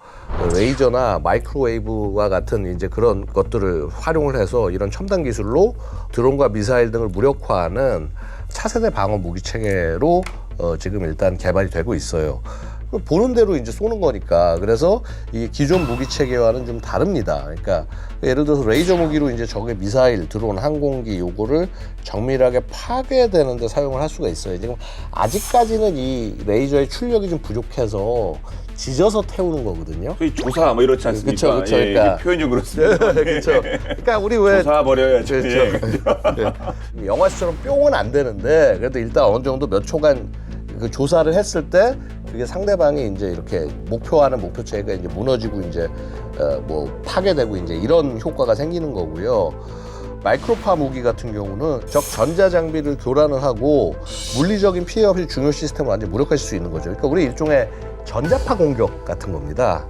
레이저나 마이크로웨이브와 같은 이제 그런 것들을 활용을 해서 이런 첨단 기술로 드론과 미사일 등을 무력화하는 차세대 방어 무기 체계로 지금 일단 개발이 되고 있어요. 보는 대로 이제 쏘는 거니까. 그래서 이 기존 무기 체계와는 좀 다릅니다. 그러니까 예를 들어서 레이저 무기로 이제 적의 미사일, 드론, 항공기 요거를 정밀하게 파괴되는데 사용을 할 수가 있어요. 지금 아직까지는 이 레이저의 출력이 좀 부족해서 지져서 태우는 거거든요. 소위 조사 뭐 이렇지 않습니까? 그쵸, 그쵸. 예, 그러니까. 표현이 좀 그렇습니다. 그렇죠. 그러니까 우리 왜 조사 버려야죠. 그렇죠. 영화처럼 뿅은 안 되는데 그래도 일단 어느 정도 몇 초간 그 조사를 했을 때 그게 상대방이 이제 이렇게 목표하는 목표체가 이제 무너지고 이제 뭐 파괴되고 이제 이런 효과가 생기는 거고요. 마이크로파 무기 같은 경우는 적 전자 장비를 교란을 하고 물리적인 피해 없이 중요 시스템을 완전히 무력화할 수 있는 거죠. 그러니까 우리 일종의 전자파 공격 같은 겁니다.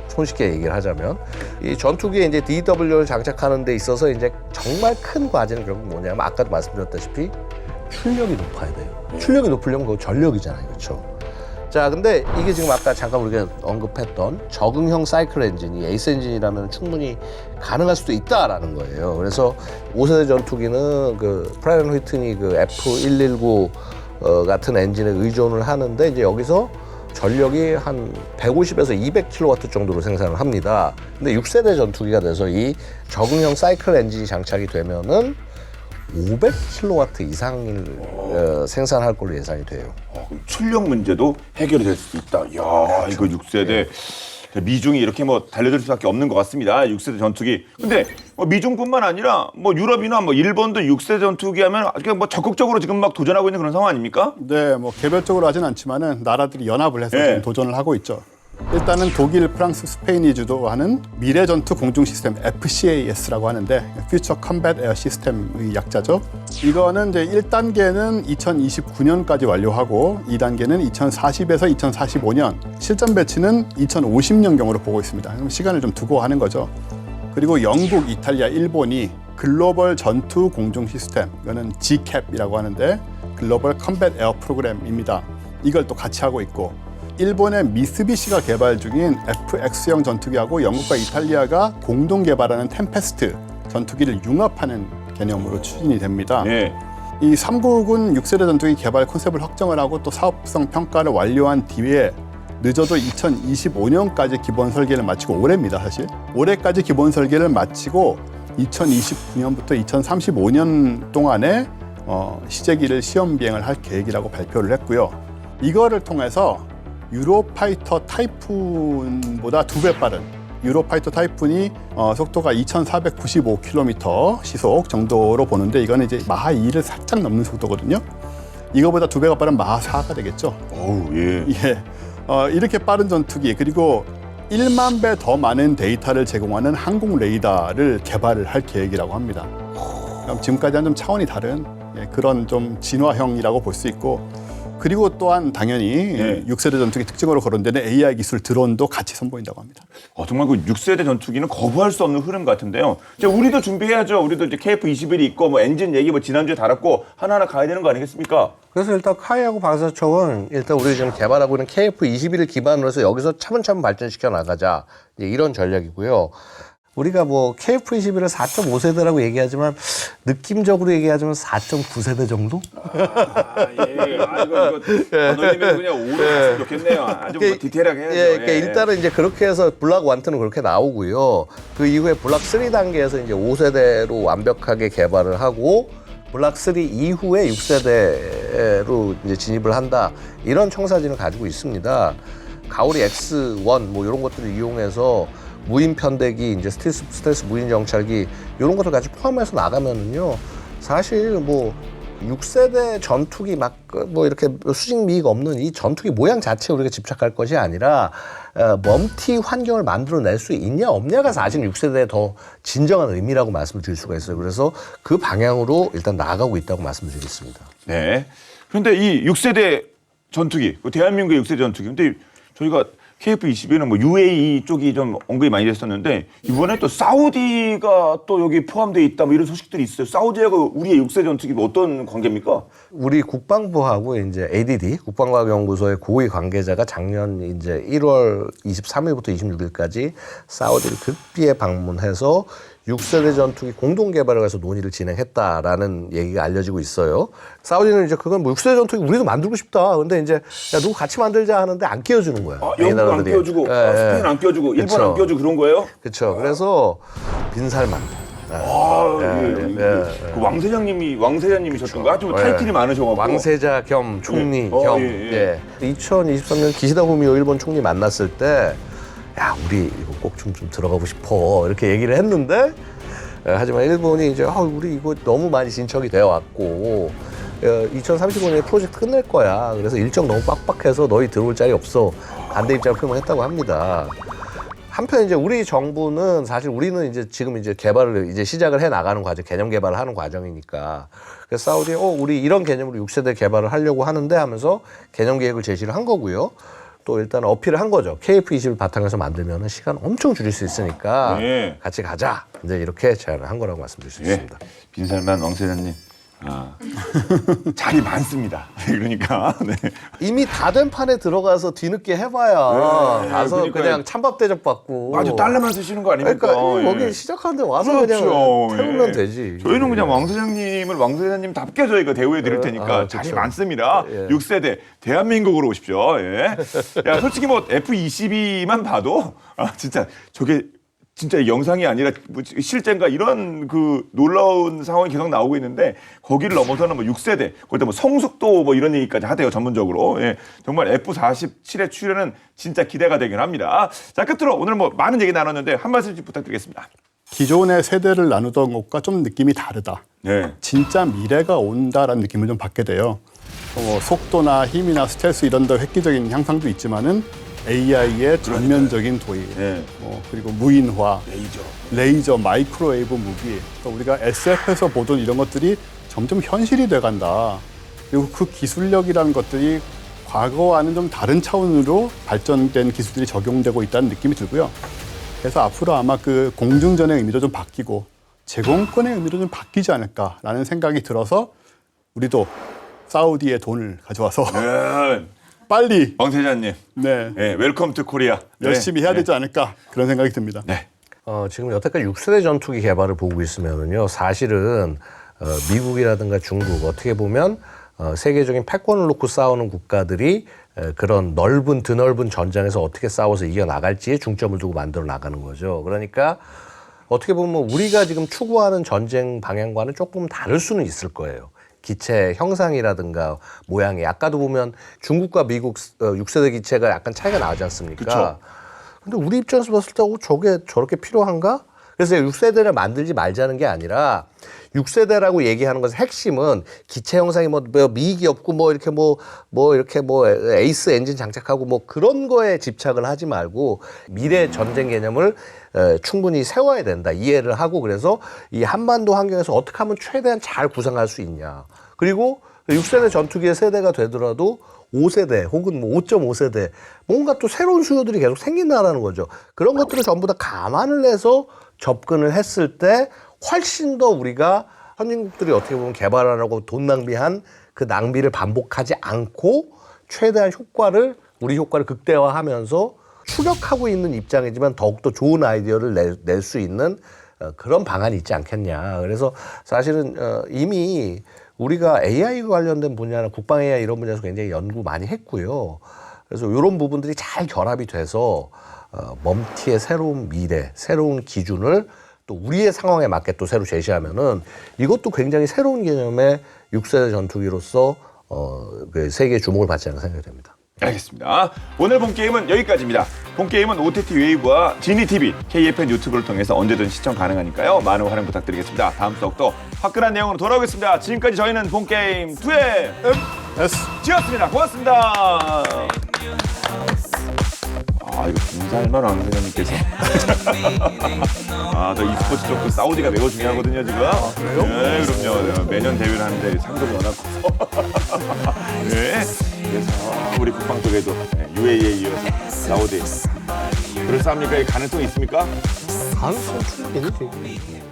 손쉽게 얘기를 하자면 이 전투기에 이제 DW를 장착하는 데 있어서 이제 정말 큰 과제는 결국 뭐냐면 아까도 말씀드렸다시피 출력이 높아야 돼요. 출력이 높으려면 그거 전력이잖아요, 그렇죠? 자, 근데 이게 지금 아까 잠깐 우리가 언급했던 적응형 사이클 엔진, 이 에이스 엔진이라면 충분히 가능할 수도 있다라는 거예요. 그래서 5세대 전투기는 그 프라이언 휘트니 그 F119 같은 엔진에 의존을 하는데 이제 여기서 전력이 한 150에서 200kW 정도로 생산을 합니다. 근데 6세대 전투기가 돼서 이 적응형 사이클 엔진이 장착이 되면은 500kW 이상을 생산할 걸로 예상이 돼요. 그럼 출력 문제도 해결이 될 수 있다. 이야, 이거 6세대. 미중이 이렇게 뭐 달려들 수밖에 없는 것 같습니다. 6세대 전투기. 근데 미중뿐만 아니라 뭐 유럽이나 뭐 일본도 6세대 전투기 하면 그냥 뭐 적극적으로 지금 막 도전하고 있는 그런 상황 아닙니까? 네, 뭐 개별적으로 하진 않지만은 나라들이 연합을 해서 네. 지금 도전을 하고 있죠. 일단은 독일, 프랑스, 스페인이 주도하는 미래 전투 공중 시스템 FCAS라고 하는데 Future Combat Air System의 약자죠. 이거는 이제 1단계는 2029년까지 완료하고 2단계는 2040에서 2045년, 실전 배치는 2050년경으로 보고 있습니다. 그럼 시간을 좀 두고 하는 거죠. 그리고 영국, 이탈리아, 일본이 글로벌 전투 공중 시스템, 이거는 GCAP이라고 하는데 글로벌 컴뱃 에어 프로그램입니다. 이걸 또 같이 하고 있고, 일본의 미쓰비시가 개발 중인 FX형 전투기하고 영국과 이탈리아가 공동 개발하는 템페스트 전투기를 융합하는 개념으로 추진이 됩니다. 네. 이 3국은 6세대 전투기 개발 컨셉을 확정을 하고 또 사업성 평가를 완료한 뒤에 늦어도 2025년까지 기본 설계를 마치고, 올해입니다 사실. 올해까지 기본 설계를 마치고 2029년부터 2035년 동안에 시제기를 시험 비행을 할 계획이라고 발표를 했고요. 이거를 통해서 유로파이터 타이푼보다 2배 빠른 유로파이터 타이푼이 속도가 2,495km 시속 정도로 보는데, 이거는 이제 마하 2를 살짝 넘는 속도거든요. 이거보다 2배가 빠른 마하 4가 되겠죠. 어우, 예. 예. 이렇게 빠른 전투기, 그리고 1만 배 더 많은 데이터를 제공하는 항공 레이더를 개발을 할 계획이라고 합니다. 그럼 지금까지는 좀 차원이 다른 그런 좀 진화형이라고 볼 수 있고, 그리고 또한 당연히 네. 6세대 전투기 특징으로 거론되는 AI 기술 드론도 같이 선보인다고 합니다. 정말 그 6세대 전투기는 거부할 수 없는 흐름 같은데요. 이제 우리도 준비해야죠. 우리도 이제 KF-21이 있고, 뭐 엔진 얘기 뭐 지난주에 다뤘고, 하나하나 가야 되는 거 아니겠습니까? 그래서 일단 카이하고 방사청은 일단 우리 지금 개발하고 있는 KF-21을 기반으로 해서 여기서 차분차분 발전시켜 나가자, 이제 이런 전략이고요. 우리가 뭐 KF-21을 4.5세대라고 얘기하지만 느낌적으로 얘기하자면 4.9세대 정도? 이거 번호님이 그냥 오래 갔으면 좋겠네요. 아주 뭐 디테일하게 해야죠. 예, 그러니까 일단은 이제 그렇게 해서 블락 1, 2는 그렇게 나오고요. 그 이후에 블락 3 단계에서 이제 5세대로 완벽하게 개발을 하고, 블락 3 이후에 6세대로 이제 진입을 한다, 이런 청사진을 가지고 있습니다. 가오리 X1 뭐 이런 것들을 이용해서 무인 편대기, 이제 스텔스 무인 정찰기, 이런 것들 같이 포함해서 나가면은요, 사실 뭐 6세대 전투기 막 뭐 이렇게 수직 미익 없는 이 전투기 모양 자체에 우리가 집착할 것이 아니라 멀티 환경을 만들어낼 수 있냐 없냐가 사실 6세대의 더 진정한 의미라고 말씀을 드릴 수가 있어요. 그래서 그 방향으로 일단 나아가고 있다고 말씀드리겠습니다. 네. 그런데 이 6세대 전투기, 대한민국의 6세대 전투기, 근데 저희가 KF-21은 뭐 UAE 쪽이 좀 언급이 많이 됐었는데, 이번에 또 사우디가 또 여기 포함되어 있다, 뭐 이런 소식들이 있어요. 사우디하고 우리의 6세 전투기 어떤 관계입니까? 우리 국방부하고 이제 ADD 국방과학연구소의 고위 관계자가 작년 이제 1월 23일부터 26일까지 사우디를 극비에 방문해서 6세대 전투기 공동 개발을 해서 논의를 진행했다라는 얘기가 알려지고 있어요. 사우디는 이제 그건 뭐 6세대 전투기 우리도 만들고 싶다. 근데 이제 야, 누구 같이 만들자 하는데 안 끼워주는 거야. 영국 안 끼워주고, 스페인 안 끼워주고, 일본 안 끼워주고 그런 거예요? 그렇죠. 그래서 빈살만. 그 왕 세자님이셨던가? 아주 타이틀이 많으셔가지고. 왕세자 겸 총리 겸. 예. 2023년 기시다 후미오 일본 총리 만났을 때, 야, 우리 이거 꼭 좀 들어가고 싶어, 이렇게 얘기를 했는데, 하지만 일본이 이제 우리 이거 너무 많이 진척이 되어 왔고 2035년에 프로젝트 끝낼 거야. 그래서 일정 너무 빡빡해서 너희 들어올 자리 없어. 반대 입장을 표명했다고 합니다. 한편 이제 우리 정부는 사실 우리는 이제 지금 이제 개발을 이제 시작을 해 나가는 과정, 개념 개발을 하는 과정이니까. 그래서 사우디에 우리 이런 개념으로 6세대 개발을 하려고 하는데 하면서 개념 계획을 제시를 한 거고요. 또 일단 어필을 한 거죠. KF-21 바탕에서 만들면 시간 엄청 줄일 수 있으니까 같이 가자. 이제 이렇게 제안을 한 거라고 말씀드릴 수 있습니다. 빈살만 왕세자님. 자리 많습니다. 그러니까 이미 다 된 판에 들어가서 뒤늦게 해봐야 가서 그러니까요. 그냥 찬밥 대접 받고. 아주 달러만 쓰시는 거 아닙니까? 그러니까 여기 시작하는데 와서 그렇죠. 그냥 태우면 되지. 저희는 그냥 왕세자님을 왕세자님답게 저희가 대우해 드릴 테니까 자리 그렇죠. 많습니다. 6세대 대한민국으로 오십시오. 야, 솔직히 뭐 F-22만 봐도 진짜 저게 진짜 영상이 아니라 뭐 실제인가 이런 그 놀라운 상황이 계속 나오고 있는데, 거기를 넘어서는 뭐 6세대, 거기다 뭐 성숙도 뭐 이런 얘기까지 하대요, 전문적으로. 정말 F-47의 출현은 진짜 기대가 되긴 합니다. 자, 끝으로 오늘 뭐 많은 얘기 나눴는데 한 말씀씩 부탁드리겠습니다. 기존의 세대를 나누던 것과 좀 느낌이 다르다. 진짜 미래가 온다라는 느낌을 좀 받게 돼요. 속도나 힘이나 스텔스 이런 데 획기적인 향상도 있지만은 AI의 전면적인 도입, 그리고 무인화, 레이저, 마이크로웨이브 무기, 우리가 SF에서 보던 이런 것들이 점점 현실이 돼간다. 그리고 그 기술력이라는 것들이 과거와는 좀 다른 차원으로 발전된 기술들이 적용되고 있다는 느낌이 들고요. 그래서 앞으로 아마 그 공중전의 의미도 좀 바뀌고 제공권의 의미도 좀 바뀌지 않을까라는 생각이 들어서 우리도 사우디의 돈을 가져와서 빨리 왕세자님, 네, 네, 웰컴 투 코리아. 열심히 해야 되지 않을까 그런 생각이 듭니다. 네. 지금 여태까지 6세대 전투기 개발을 보고 있으면은요, 사실은 미국이라든가 중국 어떻게 보면 세계적인 패권을 놓고 싸우는 국가들이 그런 드넓은 전장에서 어떻게 싸워서 이겨나갈지에 중점을 두고 만들어 나가는 거죠. 그러니까 어떻게 보면 우리가 지금 추구하는 전쟁 방향과는 조금 다를 수는 있을 거예요. 기체 형상이라든가 모양이. 아까도 보면 중국과 미국 6세대 기체가 약간 차이가 나지 않습니까? 그쵸. 근데 우리 입장에서 봤을 때 저게 저렇게 필요한가? 그래서 6세대를 만들지 말자는 게 아니라 6세대라고 얘기하는 것의 핵심은 기체 형상이 뭐 미익이 없고 이렇게 에이스 엔진 장착하고 뭐 그런 거에 집착을 하지 말고 미래 전쟁 개념을 충분히 세워야 된다. 이해를 하고 그래서 이 한반도 환경에서 어떻게 하면 최대한 잘 구상할 수 있냐. 그리고 6세대 전투기의 세대가 되더라도 5세대 혹은 5.5세대 뭔가 또 새로운 수요들이 계속 생긴다는 거죠. 그런 것들을 전부 다 감안을 해서 접근을 했을 때 훨씬 더 우리가 선진국들이 어떻게 보면 개발하라고 돈 낭비한 그 낭비를 반복하지 않고 최대한 우리 효과를 극대화하면서 추격하고 있는 입장이지만 더욱더 좋은 아이디어를 낼 수 있는 그런 방안이 있지 않겠냐. 그래서 사실은 이미 우리가 AI 관련된 분야나 국방 AI 이런 분야에서 굉장히 연구 많이 했고요. 그래서 이런 부분들이 잘 결합이 돼서 멈티의 새로운 미래, 새로운 기준을 또 우리의 상황에 맞게 또 새로 제시하면은 이것도 굉장히 새로운 개념의 6세대 전투기로서 그 세계의 주목을 받지 않을까 생각이 됩니다. 알겠습니다. 오늘 본 게임은 여기까지입니다. 본 게임은 OTT 웨이브와 지니TV, KFN 유튜브를 통해서 언제든 시청 가능하니까요. 많은 활용 부탁드리겠습니다. 다음 수업도 화끈한 내용으로 돌아오겠습니다. 지금까지 저희는 본 게임 2의 MSG였습니다. 고맙습니다. 이거 김살만 왕세자님께서 저 e스포츠 쪽도 사우디가 매우 중요하거든요 지금. 그래요? 네, 그럼요. 매년 대회를 하는데 상금이 워낙 커서. 네. 그래서 우리 국방 쪽에도 UAE에 이어서 사우디. 그럴싸합니까? 가능성이 있습니까? 가능성 충분히 되지.